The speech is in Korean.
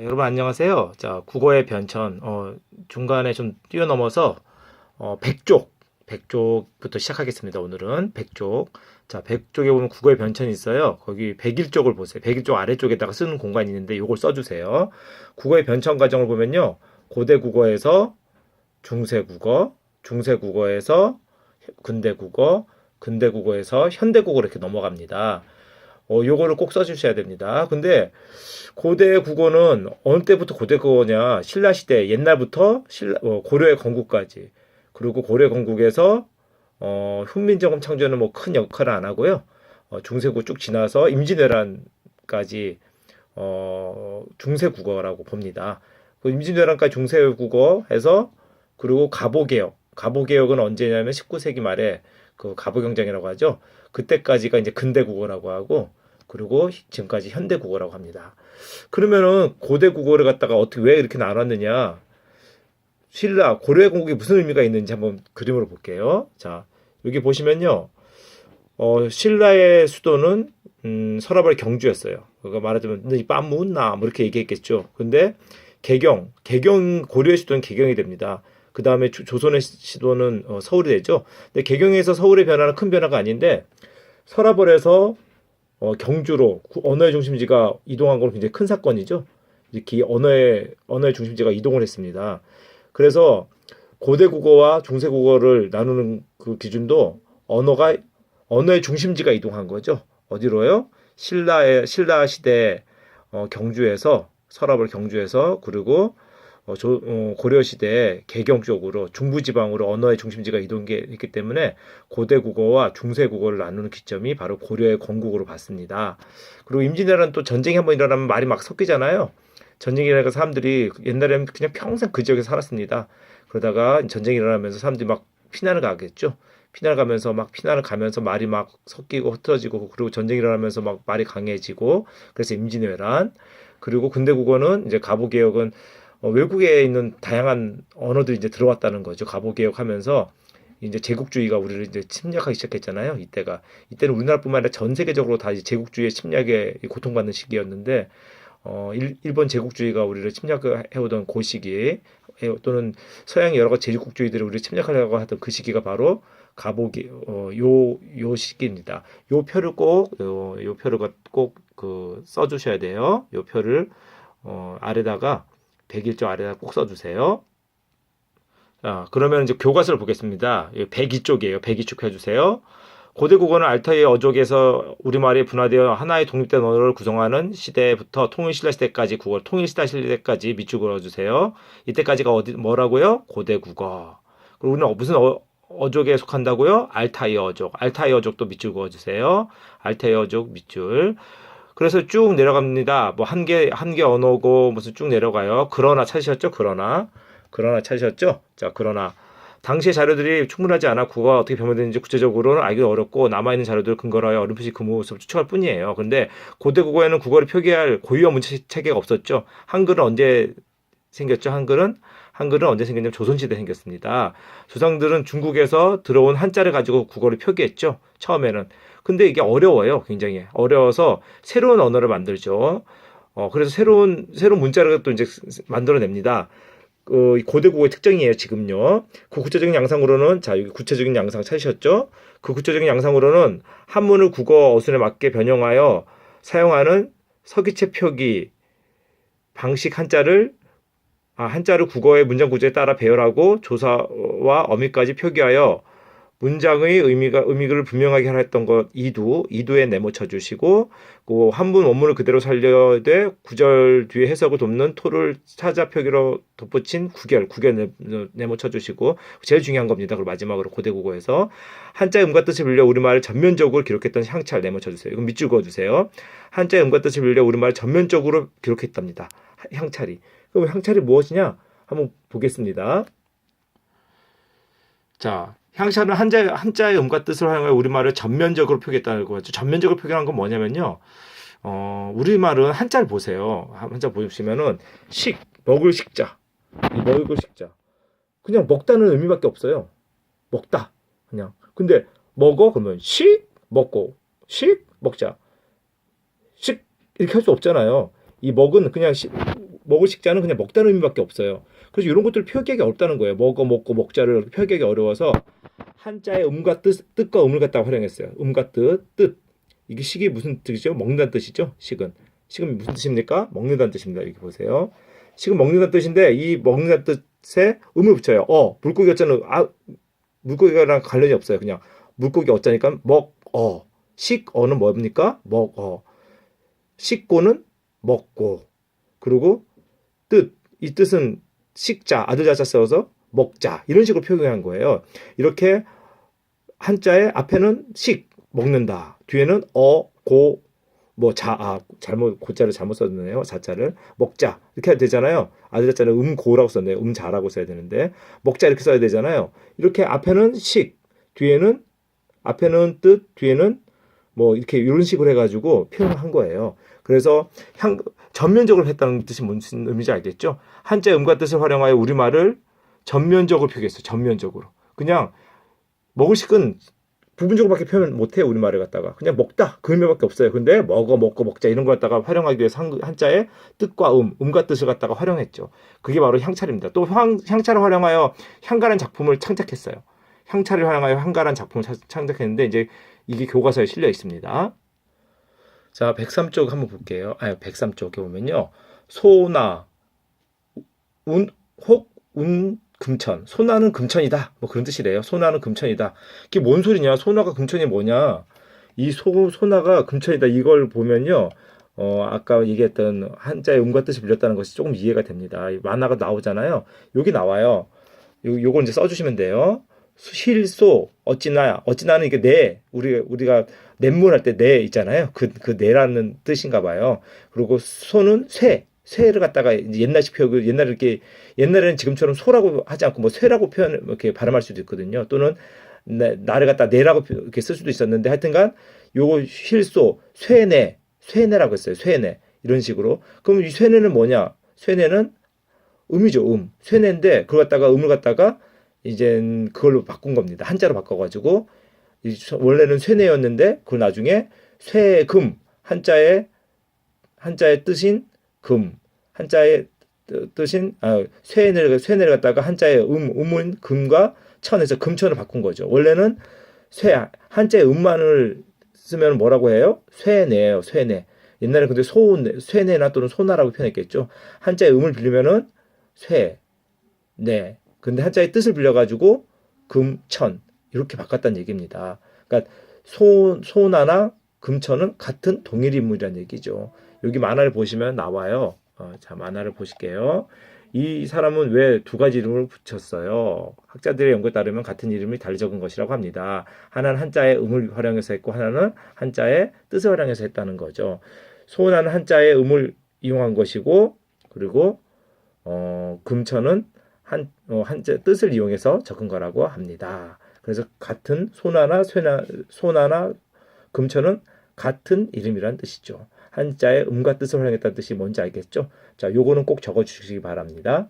여러분 안녕하세요. 자, 국어의 변천 중간에 좀 뛰어넘어서 백족부터 시작하겠습니다. 오늘은 백족. 자, 백족에 보면 국어의 변천이 있어요. 거기 백일족을 보세요. 백일족 아래쪽에다가 쓰는 공간이 있는데 이걸 써주세요. 국어의 변천 과정을 보면요. 고대 국어에서 중세 국어, 중세 국어에서 근대 국어, 근대 국어에서 현대 국어로 이렇게 넘어갑니다. 요거를 꼭 써주셔야 됩니다. 근데 고대 국어는 어느 때부터 고대 국어냐? 신라시대 옛날부터 고려의 건국까지. 그리고 고려 건국에서 훈민정음 창조는 뭐 큰 역할을 안 하고요. 중세국 쭉 지나서 임진왜란까지 중세 국어라고 봅니다. 그 임진왜란까지 중세 국어해서 그리고 가보개혁. 가보개혁은 언제냐면 19세기 말에 그 가보경쟁이라고 하죠. 그때까지가 이제 근대 국어라고 하고 그리고 지금까지 현대 국어라고 합니다. 그러면은 고대 국어를 갖다가 어떻게 왜 이렇게 나눴느냐? 신라 고려의 건국이 무슨 의미가 있는지 한번 그림으로 볼게요. 자, 여기 보시면요. 신라의 수도는 서라벌 경주였어요. 그러니까 말하자면 너희 빠무나 뭐 이렇게 얘기했겠죠. 근데 개경 고려의 수도는 개경이 됩니다. 그 다음에 조선의 수도는 서울이 되죠. 근데 개경에서 서울의 변화는 큰 변화가 아닌데 서라벌에서 경주로 언어의 중심지가 이동한 건 굉장히 큰 사건이죠. 이렇게 언어의 중심지가 이동을 했습니다. 그래서 고대 국어와 중세 국어를 나누는 그 기준도 언어의 중심지가 이동한 거죠. 어디로요? 신라 시대 경주에서 서라벌 경주에서 그리고 고려시대 개경 쪽으로 중부지방으로 언어의 중심지가 이동했기 때문에 고대 국어와 중세 국어를 나누는 기점이 바로 고려의 건국으로 봤습니다. 그리고 임진왜란 또 전쟁이 한번 일어나면 말이 막 섞이잖아요. 전쟁이 일어나니까 사람들이 옛날에는 그냥 평생 그 지역에 살았습니다. 그러다가 전쟁이 일어나면서 사람들이 막 피난을 가겠죠. 피난을 가면서 말이 막 섞이고 흩어지고 그리고 전쟁이 일어나면서 막 말이 강해지고 그래서 임진왜란 그리고 근대 국어는 이제 가보개혁은 외국에 있는 다양한 언어들이 이제 들어왔다는 거죠. 가보개혁하면서 이제 제국주의가 우리를 이제 침략하기 시작했잖아요. 이때는 우리나라뿐만 아니라 전 세계적으로 다 이제 제국주의의 침략에 고통받는 시기였는데 일본 제국주의가 우리를 침략해오던 그 시기 또는 서양의 여러 가지 제국주의들이 우리를 침략하려고 하던 그 시기가 바로 요 시기입니다. 요 표를 꼭 써주셔야 돼요. 요 표를 아래다가 백일조 아래다 꼭 써주세요. 자, 그러면 이제 교과서를 보겠습니다. 102쪽이에요. 102쪽 해주세요. 고대 국어는 알타이의 어족에서 우리말이 분화되어 하나의 독립된 언어를 구성하는 시대부터 통일신라 시대까지 통일신라 시대까지 밑줄 그어주세요. 이때까지가 뭐라고요? 고대 국어. 그리고 우리는 무슨 어족에 속한다고요? 알타이 어족. 알타이 어족도 밑줄 그어주세요. 알타이 어족 밑줄. 그래서 쭉 내려갑니다. 뭐 한 개 언어고 무슨 쭉 내려가요. 그러나 찾으셨죠? 그러나 찾으셨죠? 자, 그러나 당시의 자료들이 충분하지 않아 국어가 어떻게 변형되는지 구체적으로는 알기 어렵고 남아있는 자료들을 근거로 하여 어렴풋이 그 모습을 추측할 뿐이에요. 근데 고대 국어에는 국어를 표기할 고유한 문체 체계가 없었죠. 한글은 언제 생겼죠? 한글은 언제 생겼냐면 조선시대에 생겼습니다. 조상들은 중국에서 들어온 한자를 가지고 국어를 표기했죠. 처음에는. 근데 이게 어려워요. 굉장히 어려워서 새로운 언어를 만들죠. 그래서 새로운 문자를 또 이제 만들어냅니다. 고대 국어의 특징이에요. 지금요. 그 구체적인 양상으로는 자, 여기 구체적인 양상 찾으셨죠? 그 구체적인 양상으로는 한문을 국어 어순에 맞게 변형하여 사용하는 서기체 표기 방식 한자를 국어의 문장 구조에 따라 배열하고 조사와 어미까지 표기하여 문장의 의미를 분명하게 하라 했던 것 이두에 네모 쳐주시고 그 한문 원문을 그대로 살려되 구절 뒤에 해석을 돕는 토를 사자 표기로 덧붙인 구결 네모 쳐주시고 제일 중요한 겁니다. 그리고 마지막으로 고대 국어에서 한자의 음과 뜻을 빌려 우리말을 전면적으로 기록했던 향찰 네모 쳐주세요. 이건 밑줄 그어주세요. 한자의 음과 뜻을 빌려 우리말을 전면적으로 기록했답니다. 향찰이. 그럼 향찰이 무엇이냐? 한번 보겠습니다. 자, 향찰은 한자의 음과 뜻을 활용하여 우리말을 전면적으로 표기했다는 거죠. 전면적으로 표기한 건 뭐냐면요. 우리말은 한자를 보세요. 한자 보시면은 먹을 식자. 이 먹을 식자. 그냥 먹다는 의미밖에 없어요. 먹다. 그냥. 근데 먹어? 그러면 먹고. 먹자. 이렇게 할 수 없잖아요. 이 먹은 그냥 먹을 식자는 그냥 먹다는 의미밖에 없어요. 그래서 이런 것들을 표기하기 어렵다는 거예요. 먹어, 먹고, 먹자를 표기하기 어려워서 한자의 음과 뜻과 음을 갖다가 활용했어요. 음과 뜻. 이게 식이 무슨 뜻이죠? 먹는다는 뜻이죠. 식은 무슨 뜻입니까? 먹는다는 뜻입니다. 이렇게 보세요. 식은 먹는다는 뜻인데 이 먹는다는 뜻에 음을 붙여요. 물고기 어자는 물고기랑 관련이 없어요. 그냥 물고기 어자니까 식어는 뭡니까? 식고는 먹고. 그리고 이 뜻은 식자, 아들 자자 써서 먹자. 이런 식으로 표현한 거예요. 이렇게 한자의 앞에는 먹는다. 뒤에는 고, 고자를 잘못 썼네요. 자자를. 먹자. 이렇게 해야 되잖아요. 아들 자자는 고라고 썼네요. 자라고 써야 되는데. 먹자 이렇게 써야 되잖아요. 이렇게 앞에는 앞에는 뜻, 뒤에는 이렇게 이런 식으로 해가지고 표현한 거예요. 그래서 전면적으로 했다는 뜻이 무슨 의미인지 알겠죠? 한자의 음과 뜻을 활용하여 우리말을 전면적으로 표기했어요. 전면적으로. 그냥 먹을 식은 부분적으로밖에 표현 못해요. 우리말을 갖다가. 그냥 먹다. 그 의미밖에 없어요. 근데 먹고 먹자 이런 걸 갖다가 활용하기 위해서 한자의 뜻과 음과 뜻을 갖다가 활용했죠. 그게 바로 향찰입니다. 또 향찰을 활용하여 향가란 작품을 창작했어요. 향찰을 활용하여 향가란 작품을 창작했는데 이제 이게 교과서에 실려 있습니다. 자, 103쪽 한번 볼게요. 103쪽에 보면요. 소나, 금천. 소나는 금천이다. 그런 뜻이래요. 소나는 금천이다. 이게 뭔 소리냐? 소나가 금천이 뭐냐? 이 소나가 금천이다. 이걸 보면요. 아까 얘기했던 한자의 음과 뜻이 빌렸다는 것이 조금 이해가 됩니다. 만화가 나오잖아요. 여기 나와요. 요걸 이제 써주시면 돼요. 실소, 어찌나는 이게 우리가 냇물할 때 내 있잖아요. 그 내라는 뜻인가 봐요. 그리고 소는 쇠를 갖다가 옛날식 표현, 옛날에는 지금처럼 소라고 하지 않고 쇠라고 이렇게 발음할 수도 있거든요. 또는 나를 갖다 내라고 이렇게 쓸 수도 있었는데 하여튼간 요거 실소, 쇠내라고 했어요. 쇠내. 이런 식으로. 그럼 이 쇠내는 뭐냐? 쇠내는 음이죠. 쇠내인데 그걸 갖다가 음을 갖다가 이제 그걸로 바꾼 겁니다. 한자로 바꿔가지고 원래는 쇠내였는데 그걸 나중에 쇠금 한자의 뜻인 금 한자의 뜻인 쇠내를 갖다가 한자의 음은 금과 천에서 금천을 바꾼 거죠. 원래는 한자의 음만을 쓰면 뭐라고 해요? 쇠내예요. 쇠내. 옛날에 근데 쇠내나 또는 소나라고 표현했겠죠. 한자의 음을 빌리면은 네. 근데 한자의 뜻을 빌려가지고 금천 이렇게 바꿨다는 얘기입니다. 그러니까 소나나 금천은 같은 동일 인물이라는 얘기죠. 여기 만화를 보시면 나와요. 자, 만화를 보실게요. 이 사람은 왜 두 가지 이름을 붙였어요? 학자들의 연구에 따르면 같은 이름이 달리 적은 것이라고 합니다. 하나는 한자의 음을 활용해서 했고 하나는 한자의 뜻을 활용해서 했다는 거죠. 소나는 한자의 음을 이용한 것이고 그리고 금천은 한자 뜻을 이용해서 적은 거라고 합니다. 그래서 같은 소나나 금천은 같은 이름이란 뜻이죠. 한자의 음과 뜻을 활용했다는 뜻이 뭔지 알겠죠? 자, 요거는 꼭 적어 주시기 바랍니다.